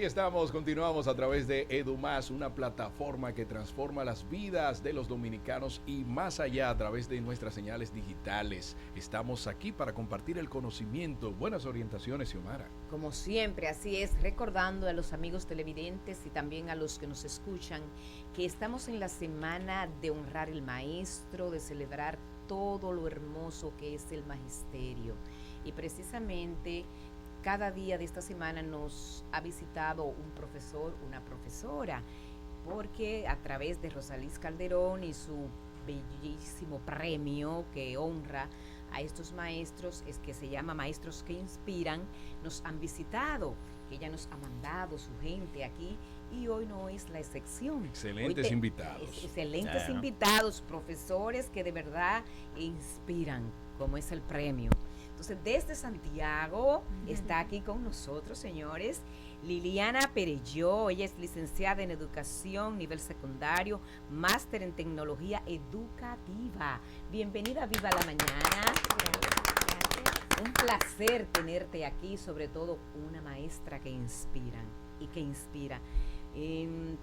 estamos, continuamos a través de EduMás, una plataforma que transforma las vidas de los dominicanos y más allá a través de nuestras señales digitales. Estamos aquí para compartir el conocimiento, buenas orientaciones, Xiomara. Como siempre, así es, recordando a los amigos televidentes y también a los que nos escuchan que estamos en la semana de honrar el maestro, de celebrar todo lo hermoso que es el magisterio. Y precisamente cada día de esta semana nos ha visitado un profesor, una profesora, porque a través de Rosaliz Calderón y su bellísimo premio que honra a estos maestros, es que se llama Maestros que Inspiran, nos han visitado. Ella nos ha mandado su gente aquí y hoy no es la excepción. Excelentes invitados. Excelentes invitados, profesores que de verdad inspiran, como es el premio. Entonces, desde Santiago está aquí con nosotros, señores, Liliana Perelló. Ella es licenciada en Educación, nivel secundario, máster en Tecnología Educativa. Bienvenida a Viva la Mañana. Gracias. Un placer tenerte aquí, sobre todo una maestra que inspira y que inspira.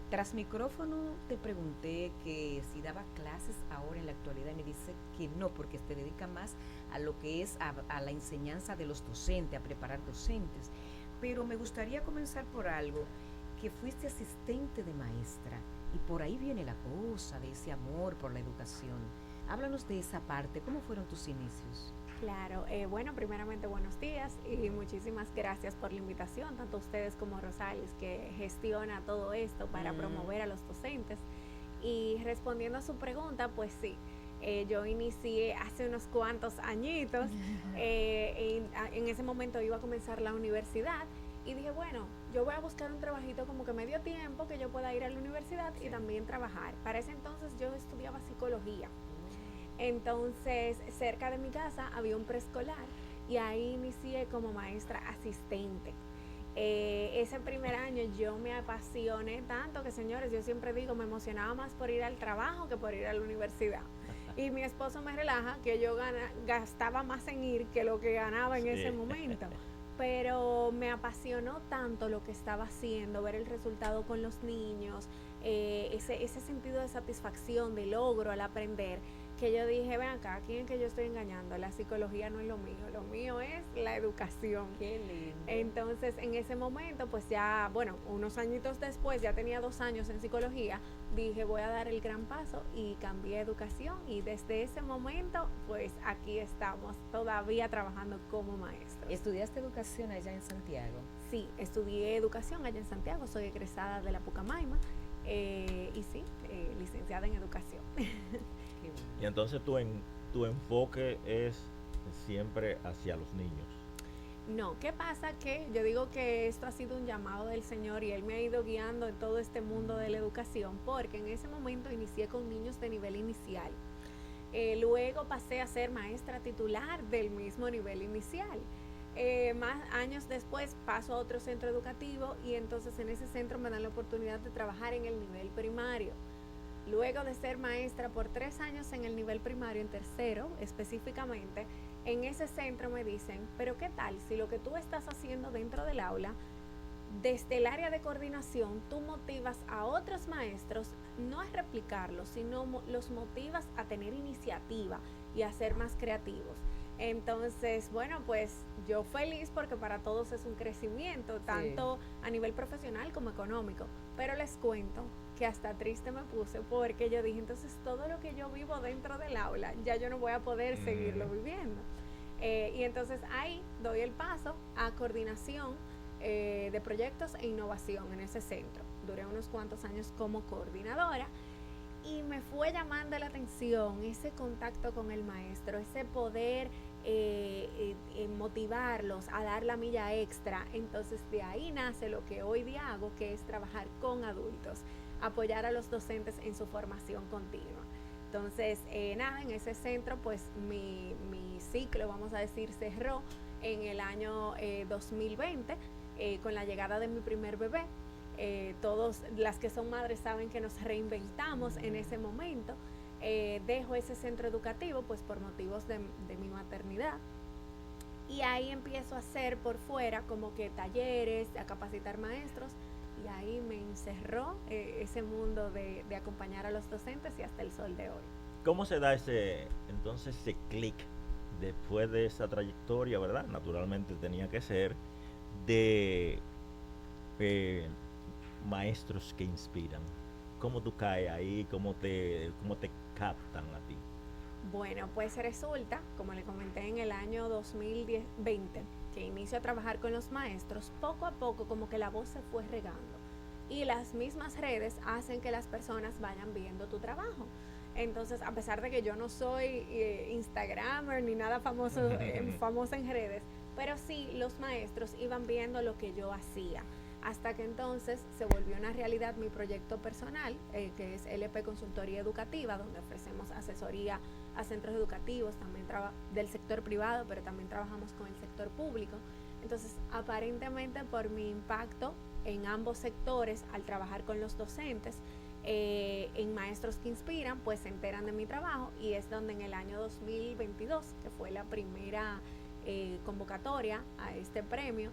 Tras micrófono te pregunté que si daba clases ahora en la actualidad y me dice que no, porque te dedica más a lo que es a la enseñanza de los docentes, a preparar docentes. Pero me gustaría comenzar por algo, que fuiste asistente de maestra y por ahí viene la cosa de ese amor por la educación. Háblanos de esa parte, ¿cómo fueron tus inicios? Claro, bueno, primeramente buenos días y muchísimas gracias por la invitación, tanto ustedes como Rosales, que gestiona todo esto para promover a los docentes. Y respondiendo a su pregunta, pues sí, yo inicié hace unos cuantos añitos, en ese momento iba a comenzar la universidad y dije, bueno, yo voy a buscar un trabajito como que medio tiempo que yo pueda ir a la universidad y también trabajar. Para ese entonces yo estudiaba psicología. Entonces, cerca de mi casa había un preescolar y ahí inicié como maestra asistente. Ese primer año yo me apasioné tanto que, señores, yo siempre digo, me emocionaba más por ir al trabajo que por ir a la universidad. Y mi esposo me relaja que yo gastaba más en ir que lo que ganaba en ese momento. Pero me apasionó tanto lo que estaba haciendo, ver el resultado con los niños, ese sentido de satisfacción, de logro al aprender, que yo dije, ven acá, ¿a quién es que yo estoy engañando? La psicología no es lo mío es la educación. Qué lindo. Entonces, en ese momento, pues ya, bueno, unos añitos después, ya tenía 2 años en psicología, dije, voy a dar el gran paso y cambié a educación y desde ese momento, pues aquí estamos todavía trabajando como maestra. ¿Estudiaste educación allá en Santiago? Sí, estudié educación allá en Santiago, soy egresada de la Pucamaima y sí, licenciada en educación. Y entonces tu enfoque es siempre hacia los niños. No, ¿qué pasa? Que yo digo que esto ha sido un llamado del Señor y Él me ha ido guiando en todo este mundo de la educación, porque en ese momento inicié con niños de nivel inicial. Luego pasé a ser maestra titular del mismo nivel inicial. Más años después paso a otro centro educativo y entonces en ese centro me dan la oportunidad de trabajar en el nivel primario. Luego de ser maestra por 3 años en el nivel primario, en tercero específicamente, en ese centro me dicen, pero ¿qué tal si lo que tú estás haciendo dentro del aula, desde el área de coordinación, tú motivas a otros maestros no a replicarlos, sino los motivas a tener iniciativa y a ser más creativos? Entonces, bueno, pues yo feliz porque para todos es un crecimiento, tanto a nivel profesional como económico, pero les cuento que hasta triste me puse porque yo dije, entonces todo lo que yo vivo dentro del aula, ya yo no voy a poder seguirlo viviendo. Y entonces ahí doy el paso a coordinación de proyectos e innovación en ese centro. Duré unos cuantos años como coordinadora y me fue llamando la atención ese contacto con el maestro, ese poder motivarlos a dar la milla extra. Entonces de ahí nace lo que hoy día hago, que es trabajar con adultos, apoyar a los docentes en su formación continua. Entonces, nada, en ese centro, pues mi ciclo, vamos a decir, cerró en el año 2020 con la llegada de mi primer bebé. Todos las que son madres saben que nos reinventamos en ese momento. Dejo ese centro educativo pues por motivos de mi maternidad y ahí empiezo a hacer por fuera como que talleres, a capacitar maestros y ahí me encerró ese mundo de acompañar a los docentes y hasta el sol de hoy. ¿Cómo se da entonces ese clic después de esa trayectoria, verdad? Naturalmente tenía que ser de maestros que inspiran. ¿Cómo tú caes ahí? ¿Cómo te captan a ti? Bueno, pues resulta, como le comenté en el año 2020, que inicio a trabajar con los maestros, poco a poco como que la voz se fue regando y las mismas redes hacen que las personas vayan viendo tu trabajo. Entonces, a pesar de que yo no soy Instagramer ni nada famosa en redes, pero sí los maestros iban viendo lo que yo hacía. Hasta que entonces se volvió una realidad mi proyecto personal, que es LP Consultoría Educativa, donde ofrecemos asesoría a centros educativos, también del sector privado, pero también trabajamos con el sector público. Entonces, aparentemente por mi impacto en ambos sectores, al trabajar con los docentes, en Maestros que Inspiran, pues se enteran de mi trabajo y es donde en el año 2022, que fue la primera convocatoria a este premio,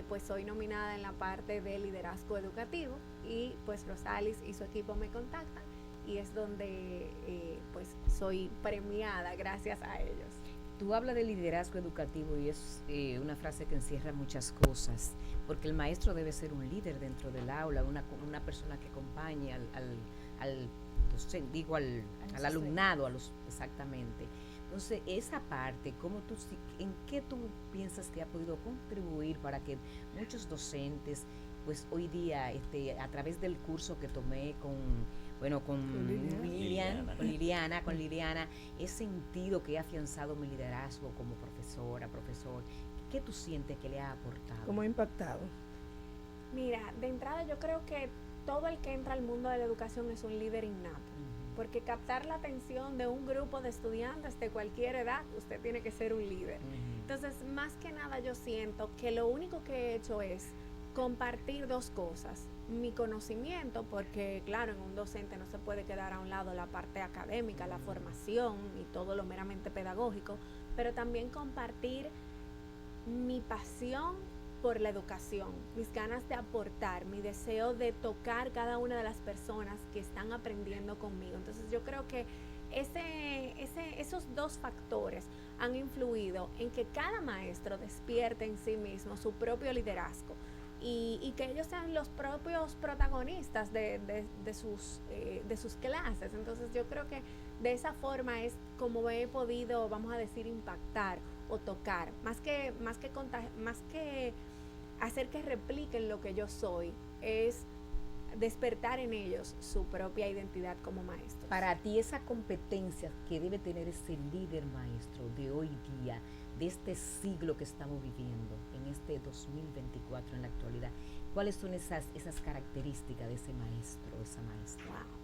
pues soy nominada en la parte de liderazgo educativo y pues Rosalis y su equipo me contactan y es donde pues soy premiada gracias a ellos. Tú hablas de liderazgo educativo y es una frase que encierra muchas cosas, porque el maestro debe ser un líder dentro del aula, una persona que acompañe al alumnado, exactamente. Entonces, esa parte, ¿en qué tú piensas que ha podido contribuir para que muchos docentes, pues hoy día, a través del curso que tomé con Liliana, he sentido que he afianzado mi liderazgo como profesor? ¿Qué tú sientes que le ha aportado? ¿Cómo ha impactado? Mira, de entrada yo creo que todo el que entra al mundo de la educación es un líder innato. Porque captar la atención de un grupo de estudiantes de cualquier edad, usted tiene que ser un líder. Entonces, más que nada yo siento que lo único que he hecho es compartir dos cosas. Mi conocimiento, porque claro, en un docente no se puede quedar a un lado la parte académica, la formación y todo lo meramente pedagógico, pero también compartir mi pasión por la educación, mis ganas de aportar, mi deseo de tocar cada una de las personas que están aprendiendo conmigo. Entonces yo creo que esos dos factores han influido en que cada maestro despierte en sí mismo su propio liderazgo y que ellos sean los propios protagonistas de sus clases. Entonces yo creo que de esa forma es como he podido, vamos a decir, impactar o tocar, más que hacer que repliquen lo que yo soy, es despertar en ellos su propia identidad como maestros. Para ti, esa competencia que debe tener ese líder maestro de hoy día, de este siglo que estamos viviendo, en este 2024 en la actualidad, ¿cuáles son esas características de ese maestro, esa maestra? Wow.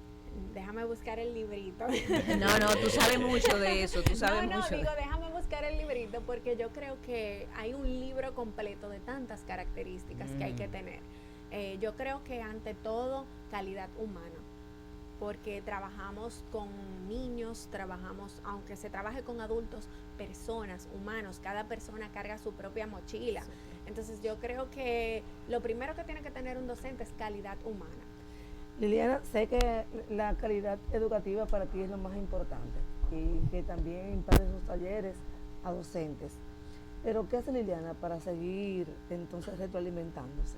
Déjame buscar el librito. No, tú sabes mucho de eso, déjame buscar el librito porque yo creo que hay un libro completo de tantas características que hay que tener. Yo creo que ante todo, calidad humana, porque trabajamos con niños, aunque se trabaje con adultos, personas, humanos, cada persona carga su propia mochila. Entonces yo creo que lo primero que tiene que tener un docente es calidad humana. Liliana, sé que la calidad educativa para ti es lo más importante y que también imparte sus talleres a docentes. Pero ¿qué hace Liliana para seguir entonces retroalimentándose?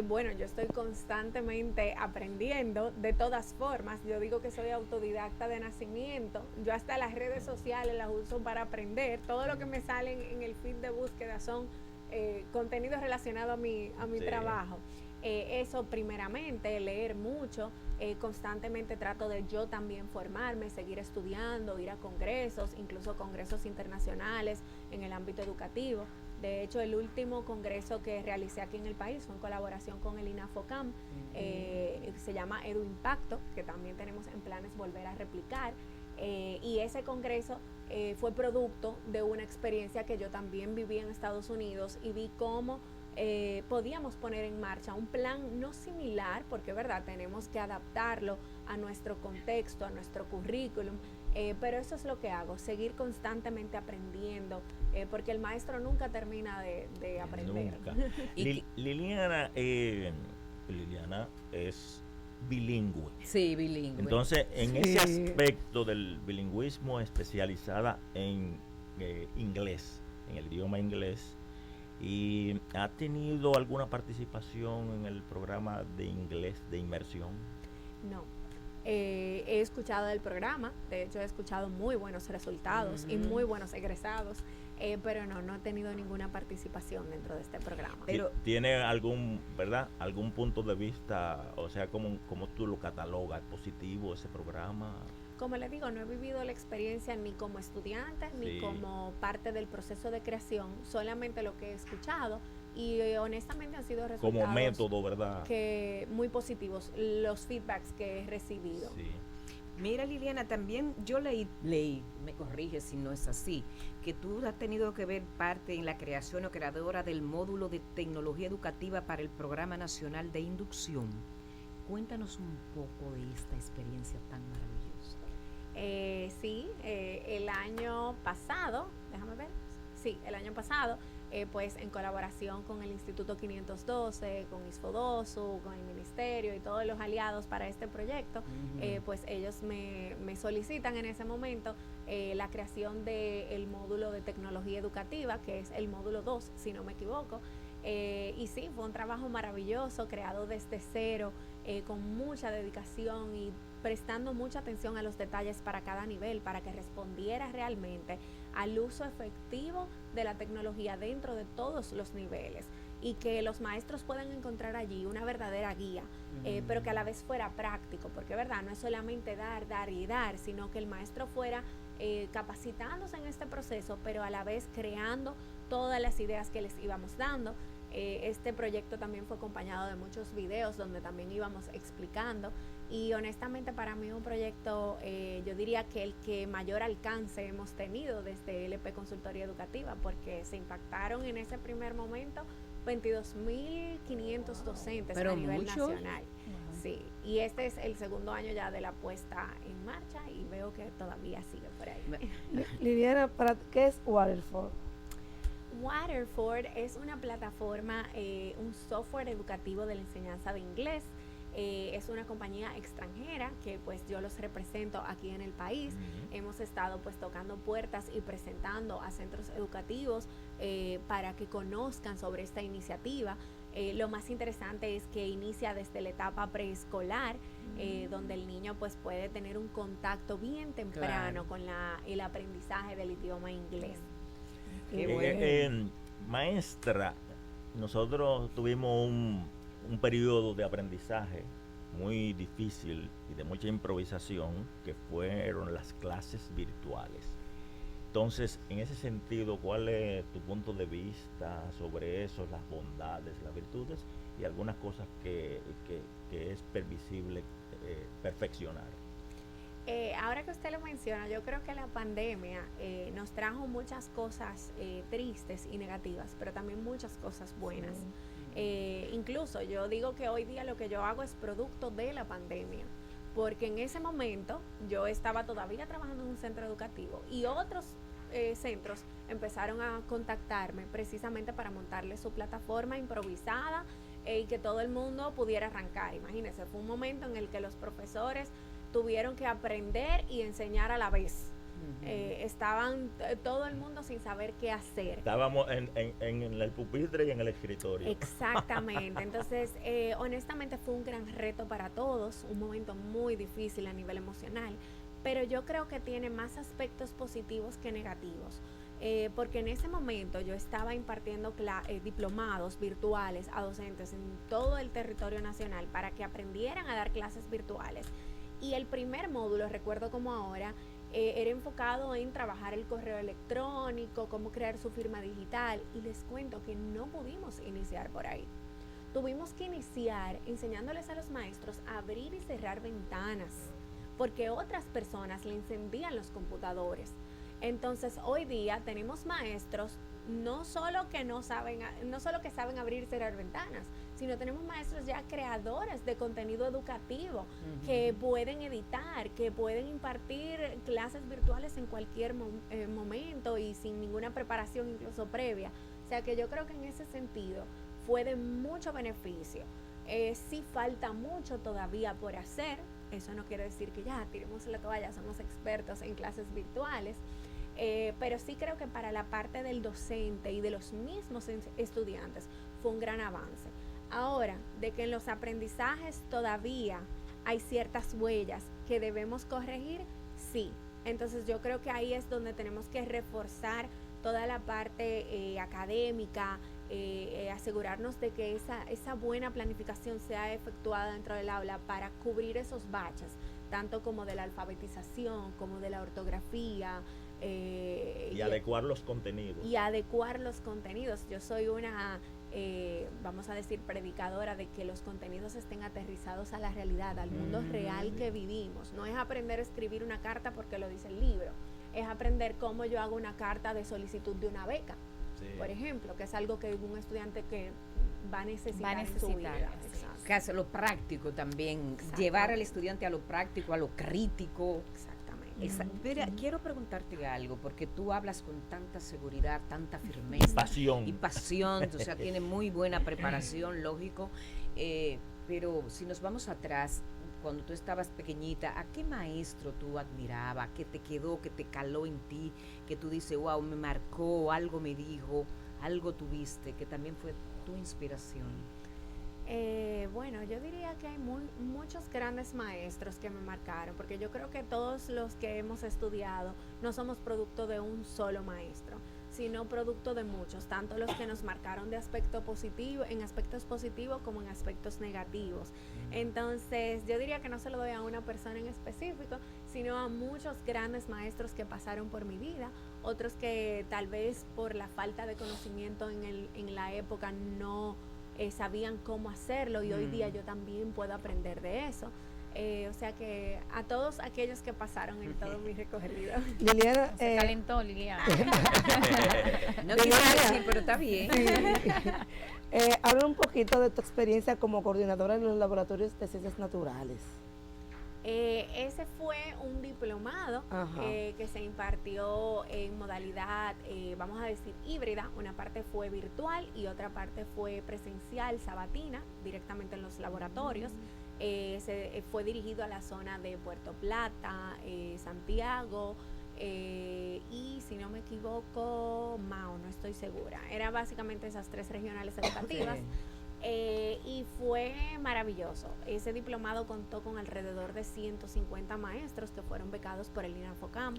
Bueno, yo estoy constantemente aprendiendo de todas formas. Yo digo que soy autodidacta de nacimiento. Yo hasta las redes sociales las uso para aprender. Todo lo que me sale en el feed de búsqueda son contenidos relacionados a mi trabajo. Eso primeramente, leer mucho. Constantemente trato de yo también formarme, seguir estudiando, ir a congresos, incluso congresos internacionales en el ámbito educativo. De hecho, el último congreso que realicé aquí en el país fue en colaboración con el INAFOCAM, se llama Edu Impacto, que también tenemos en planes volver a replicar, y ese congreso fue producto de una experiencia que yo también viví en Estados Unidos y vi cómo podíamos poner en marcha un plan no similar, porque verdad, tenemos que adaptarlo a nuestro contexto, a nuestro currículum, Pero eso es lo que hago, seguir constantemente aprendiendo, porque el maestro nunca termina de aprender. Nunca. Y Liliana es bilingüe. sí, bilingüe. Entonces, en Sí. ese aspecto del bilingüismo, especializada en inglés, en el idioma inglés, ¿y ha tenido alguna participación en el programa de inglés de inmersión? No. He escuchado el programa, de hecho he escuchado muy buenos resultados y muy buenos egresados, pero no he tenido ninguna participación dentro de este programa. Pero- ¿Tiene algún, verdad, algún punto de vista, o sea, cómo tú lo catalogas, positivo ese programa? Como les digo, no he vivido la experiencia ni como estudiante Sí. ni como parte del proceso de creación, solamente lo que he escuchado y honestamente han sido resultados Como método, ¿verdad? que muy positivos los feedbacks que he recibido. Sí. Mira, Liliana, también yo leí, me corrige si no es así, que tú has tenido que ver parte en la creación o creadora del módulo de tecnología educativa para el Programa Nacional de Inducción. Cuéntanos un poco de esta experiencia tan maravillosa. Sí, el año pasado, déjame ver, sí, el año pasado, pues en colaboración con el Instituto 512, con ISFODOSU, con el Ministerio y todos los aliados para este proyecto, pues ellos me solicitan en ese momento la creación del módulo de tecnología educativa, que es el módulo 2, si no me equivoco. Y sí, fue un trabajo maravilloso, creado desde cero, con mucha dedicación y prestando mucha atención a los detalles para cada nivel, para que respondiera realmente al uso efectivo de la tecnología dentro de todos los niveles y que los maestros puedan encontrar allí una verdadera guía, pero que a la vez fuera práctico, porque verdad, no es solamente dar y dar, sino que el maestro fuera capacitándose en este proceso, pero a la vez creando todas las ideas que les íbamos dando. Este proyecto también fue acompañado de muchos videos donde también íbamos explicando y honestamente para mí un proyecto, yo diría que el que mayor alcance hemos tenido desde LP Consultoría Educativa, porque se impactaron en ese primer momento 22.500 docentes Pero a nivel mucho. nacional. Sí, y este es el segundo año ya de la puesta en marcha y veo que todavía sigue por ahí. Liliana, ¿qué es Waterford? Waterford es una plataforma, un software educativo de la enseñanza de inglés. Es una compañía extranjera que pues yo los represento aquí en el país. Hemos estado pues tocando puertas y presentando a centros educativos para que conozcan sobre esta iniciativa. Lo más interesante es que inicia desde la etapa preescolar, donde el niño pues puede tener un contacto bien temprano con el aprendizaje del idioma inglés. Qué bueno. Maestra, nosotros tuvimos un periodo de aprendizaje muy difícil y de mucha improvisación, que fueron las clases virtuales. Entonces, en ese sentido, ¿cuál es tu punto de vista sobre eso, las bondades, las virtudes y algunas cosas que es previsible perfeccionar? Ahora que usted lo menciona, yo creo que la pandemia nos trajo muchas cosas tristes y negativas, pero también muchas cosas buenas. Incluso yo digo que hoy día lo que yo hago es producto de la pandemia, porque en ese momento yo estaba todavía trabajando en un centro educativo y otros centros empezaron a contactarme precisamente para montarle su plataforma improvisada y que todo el mundo pudiera arrancar. Imagínense, fue un momento en el que los profesores tuvieron que aprender y enseñar a la vez. Estaban todo el mundo sin saber qué hacer. Estábamos en el pupitre y en el escritorio. Exactamente. Entonces, honestamente fue un gran reto para todos, un momento muy difícil a nivel emocional, pero yo creo que tiene más aspectos positivos que negativos. Porque en ese momento yo estaba impartiendo diplomados virtuales a docentes en todo el territorio nacional para que aprendieran a dar clases virtuales. Y el primer módulo, recuerdo como ahora, era enfocado en trabajar el correo electrónico, cómo crear su firma digital. Y les cuento que no pudimos iniciar por ahí. Tuvimos que iniciar enseñándoles a los maestros a abrir y cerrar ventanas, porque otras personas le encendían los computadores. Entonces, hoy día tenemos maestros no solo que saben abrir y cerrar ventanas, sino tenemos maestros ya creadores de contenido educativo que pueden editar, que pueden impartir clases virtuales en cualquier momento y sin ninguna preparación incluso previa. O sea que yo creo que en ese sentido fue de mucho beneficio. Sí falta mucho todavía por hacer. Eso no quiere decir que ya tiremos la toalla, somos expertos en clases virtuales, pero sí creo que para la parte del docente y de los mismos estudiantes fue un gran avance. Ahora, de que en los aprendizajes todavía hay ciertas huellas que debemos corregir, sí. Entonces yo creo que ahí es donde tenemos que reforzar toda la parte académica, asegurarnos de que esa buena planificación sea efectuada dentro del aula para cubrir esos baches, tanto como de la alfabetización, como de la ortografía. Y adecuar los contenidos. Yo soy una, vamos a decir, predicadora de que los contenidos estén aterrizados a la realidad, al mundo real que vivimos. No es aprender a escribir una carta porque lo dice el libro, es aprender cómo yo hago una carta de solicitud de una beca. Sí. Por ejemplo, que es algo que un estudiante que va a necesitar en su vida. Caso lo práctico también, llevar al estudiante a lo práctico, a lo crítico. Exactamente. Pero quiero preguntarte algo, porque tú hablas con tanta seguridad, tanta firmeza y pasión, o sea, tiene muy buena preparación, lógico, pero si nos vamos atrás, cuando tú estabas pequeñita, ¿a qué maestro tú admirabas? ¿Qué te quedó, qué te caló en ti? Que tú dices, wow, me marcó, algo me dijo, algo tuviste, que también fue tu inspiración. Bueno, yo diría que hay muchos grandes maestros que me marcaron, porque yo creo que todos los que hemos estudiado no somos producto de un solo maestro, sino producto de muchos, tanto los que nos marcaron de aspecto positivo, en aspectos positivos como en aspectos negativos. Entonces, yo diría que no se lo doy a una persona en específico, sino a muchos grandes maestros que pasaron por mi vida, otros que tal vez por la falta de conocimiento en la época no sabían cómo hacerlo, y hoy día yo también puedo aprender de eso. O sea que a todos aquellos que pasaron en todo mi recorrido. Liliana, se calentó Liliana. No quiero decir, pero está bien. Habla un poquito de tu experiencia como coordinadora en los laboratorios de ciencias naturales. Ese fue un diplomado que se impartió en modalidad, vamos a decir, híbrida. Una parte fue virtual y otra parte fue presencial, sabatina, directamente en los laboratorios. Fue dirigido a la zona de Puerto Plata, Santiago y, si no me equivoco, Mao, no estoy segura. Era básicamente esas 3 regionales educativas. Y fue maravilloso. Ese diplomado contó con alrededor de 150 maestros que fueron becados por el INAFOCAM.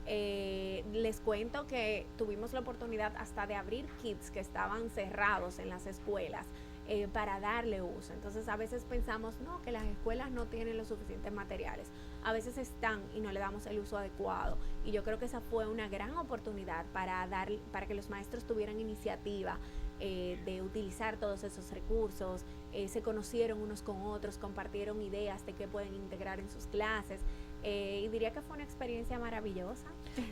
Les cuento que tuvimos la oportunidad hasta de abrir kits que estaban cerrados en las escuelas para darle uso. Entonces a veces pensamos, no, que las escuelas no tienen los suficientes materiales. A veces están y no le damos el uso adecuado. Y yo creo que esa fue una gran oportunidad para que los maestros tuvieran iniciativa de utilizar todos esos recursos, se conocieron unos con otros, compartieron ideas de qué pueden integrar en sus clases, y diría que fue una experiencia maravillosa.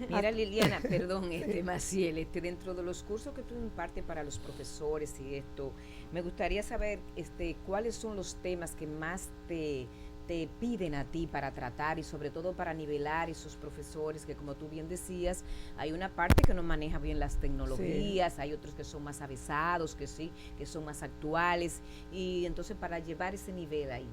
Mira, Liliana, perdón, Maciel, dentro de los cursos que tú impartes para los profesores y esto, me gustaría saber cuáles son los temas que más te piden a ti para tratar, y sobre todo para nivelar esos profesores que, como tú bien decías, hay una parte que no maneja bien las tecnologías, hay otros que son más avisados, que sí, que son más actuales, y entonces para llevar ese nivel ahí.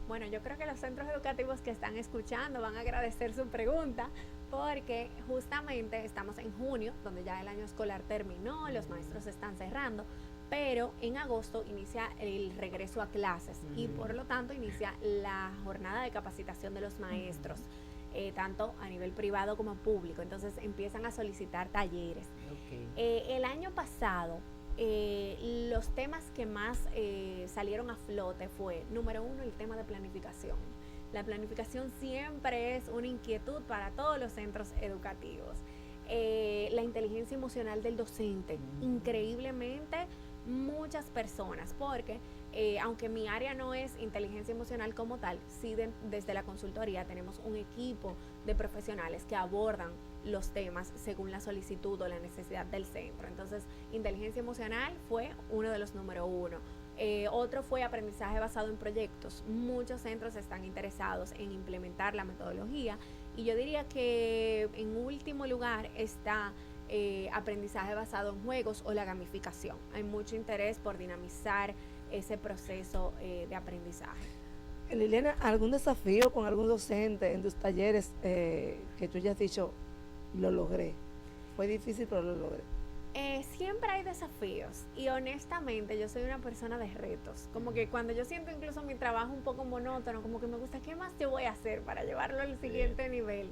Bueno, yo creo que los centros educativos que están escuchando van a agradecer su pregunta, porque justamente estamos en junio, donde ya el año escolar terminó, los maestros están cerrando, pero en agosto inicia el regreso a clases y por lo tanto inicia la jornada de capacitación de los maestros, tanto a nivel privado como público. Entonces empiezan a solicitar talleres. El año pasado, los temas que más salieron a flote fue, número 1, el tema de planificación. La planificación siempre es una inquietud para todos los centros educativos. La inteligencia emocional del docente, increíblemente muchas personas, porque aunque mi área no es inteligencia emocional como tal, sí desde la consultoría tenemos un equipo de profesionales que abordan los temas según la solicitud o la necesidad del centro. Entonces, inteligencia emocional fue uno de los número 1. Otro fue aprendizaje basado en proyectos. Muchos centros están interesados en implementar la metodología y yo diría que en último lugar está aprendizaje basado en juegos o la gamificación. Hay mucho interés por dinamizar ese proceso de aprendizaje. Liliana, ¿algún desafío con algún docente en tus talleres que tú ya has dicho, lo logré? Fue difícil, pero lo logré. Siempre hay desafíos y honestamente yo soy una persona de retos, como que cuando yo siento incluso mi trabajo un poco monótono, como que me gusta, ¿qué más yo voy a hacer para llevarlo al siguiente nivel?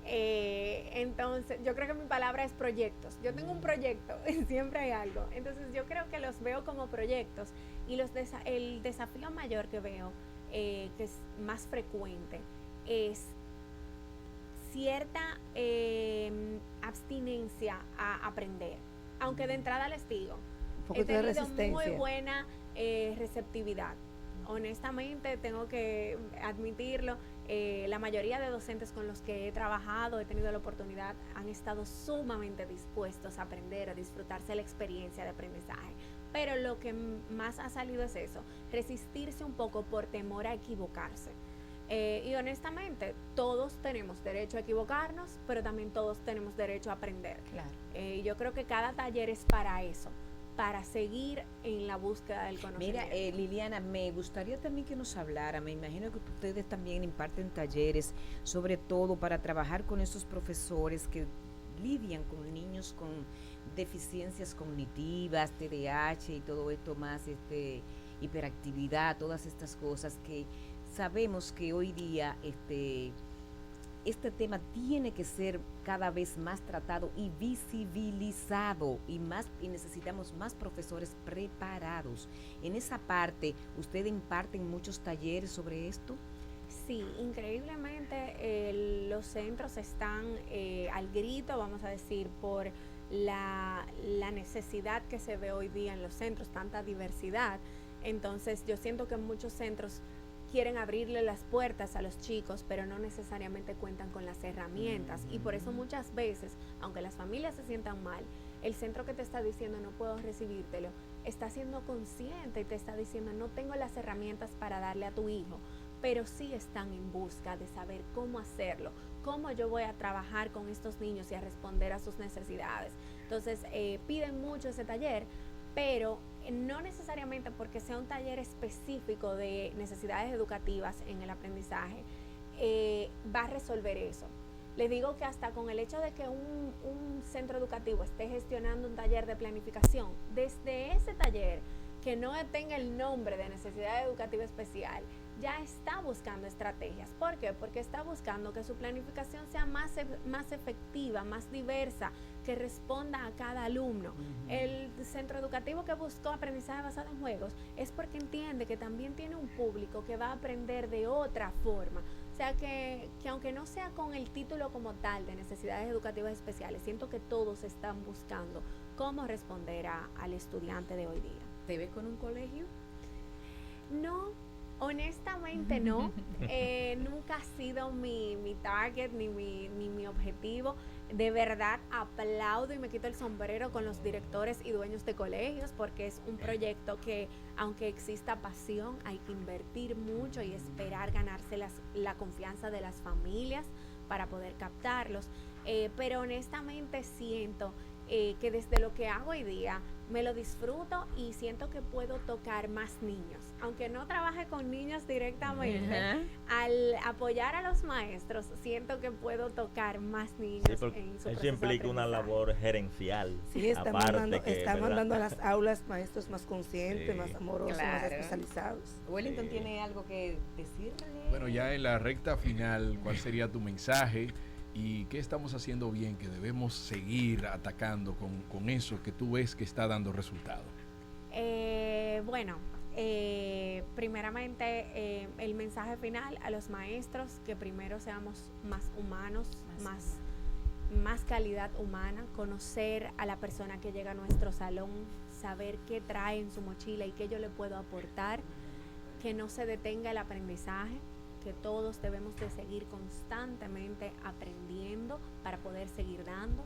Entonces yo creo que mi palabra es proyectos. Yo tengo un proyecto, siempre hay algo, entonces yo creo que los veo como proyectos y el desafío mayor que veo, que es más frecuente, es cierta abstinencia a aprender. Aunque de entrada les digo, he tenido muy buena receptividad. Honestamente, tengo que admitirlo, la mayoría de docentes con los que he trabajado, he tenido la oportunidad, han estado sumamente dispuestos a aprender, a disfrutarse la experiencia de aprendizaje. Pero lo que más ha salido es eso, resistirse un poco por temor a equivocarse. Y honestamente, todos tenemos derecho a equivocarnos, pero también todos tenemos derecho a aprender. Claro. Yo creo que cada taller es para eso, para seguir en la búsqueda del conocimiento. Mira, Liliana, me gustaría también que nos hablara, me imagino que ustedes también imparten talleres, sobre todo para trabajar con esos profesores que lidian con niños con deficiencias cognitivas, TDAH y todo esto más, hiperactividad, todas estas cosas que sabemos que hoy día este tema tiene que ser cada vez más tratado y visibilizado y necesitamos más profesores preparados. En esa parte, ¿ustedes imparten muchos talleres sobre esto? Sí, increíblemente los centros están al grito, vamos a decir, por la necesidad que se ve hoy día en los centros, tanta diversidad. Entonces yo siento que muchos centros quieren abrirle las puertas a los chicos, pero no necesariamente cuentan con las herramientas. Y por eso muchas veces, aunque las familias se sientan mal, el centro que te está diciendo no puedo recibírtelo, está siendo consciente y te está diciendo no tengo las herramientas para darle a tu hijo, pero sí están en busca de saber cómo hacerlo, cómo yo voy a trabajar con estos niños y a responder a sus necesidades. Entonces piden mucho ese taller, pero no necesariamente porque sea un taller específico de necesidades educativas en el aprendizaje, va a resolver eso. Les digo que hasta con el hecho de que un centro educativo esté gestionando un taller de planificación, desde ese taller, que no tenga el nombre de necesidad educativa especial, ya está buscando estrategias. ¿Por qué? Porque está buscando que su planificación sea más efectiva, más diversa, que responda a cada alumno. El centro educativo que buscó aprendizaje basado en juegos es porque entiende que también tiene un público que va a aprender de otra forma. O sea que aunque no sea con el título como tal de necesidades educativas especiales, siento que todos están buscando cómo responder al estudiante de hoy día. ¿Te ves con un colegio? No, honestamente no. Nunca ha sido mi target ni mi objetivo. De verdad aplaudo y me quito el sombrero con los directores y dueños de colegios, porque es un proyecto que, aunque exista pasión, hay que invertir mucho y esperar ganarse la confianza de las familias para poder captarlos. Pero honestamente siento que desde lo que hago hoy día me lo disfruto y siento que puedo tocar más niños. Aunque no trabaje con niños directamente, al apoyar a los maestros, siento que puedo tocar más niños en su proceso. Eso implica una labor gerencial. Sí, está mandando a las aulas maestros más conscientes, más amorosos, más especializados. Wellington tiene algo que decirle. Bueno, ya en la recta final, ¿cuál sería tu mensaje? ¿Y qué estamos haciendo bien que debemos seguir atacando con eso que tú ves que está dando resultado? Primeramente el mensaje final a los maestros, que primero seamos más humanos, más calidad humana, conocer a la persona que llega a nuestro salón, saber qué trae en su mochila y qué yo le puedo aportar, que no se detenga el aprendizaje, que todos debemos de seguir constantemente aprendiendo para poder seguir dando.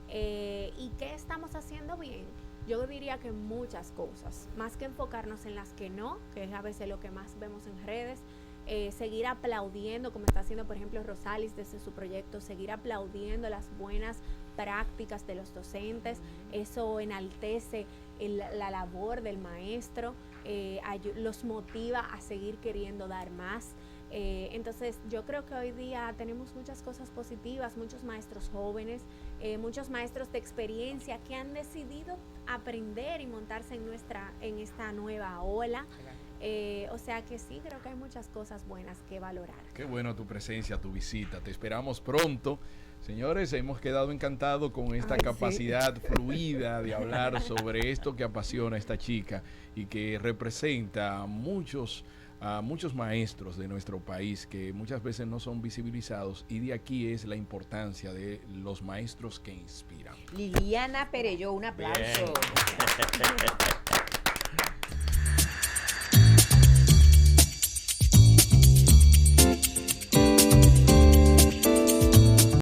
¿Y qué estamos haciendo bien? Yo diría que muchas cosas, más que enfocarnos en las que no, que es a veces lo que más vemos en redes. Seguir aplaudiendo, como está haciendo por ejemplo Rosalis desde su proyecto, seguir aplaudiendo las buenas prácticas de los docentes. Eso enaltece la labor del maestro, los motiva a seguir queriendo dar más. Entonces yo creo que hoy día tenemos muchas cosas positivas, muchos maestros jóvenes, muchos maestros de experiencia que han decidido aprender y montarse en esta nueva ola. O sea que sí, creo que hay muchas cosas buenas que valorar. Qué bueno tu presencia, tu visita. Te esperamos pronto. Señores, hemos quedado encantados con esta capacidad fluida de hablar sobre esto que apasiona a esta chica y que representa a muchos maestros de nuestro país que muchas veces no son visibilizados, y de aquí es la importancia de los maestros que inspiran. Liliana Perelló, un aplauso.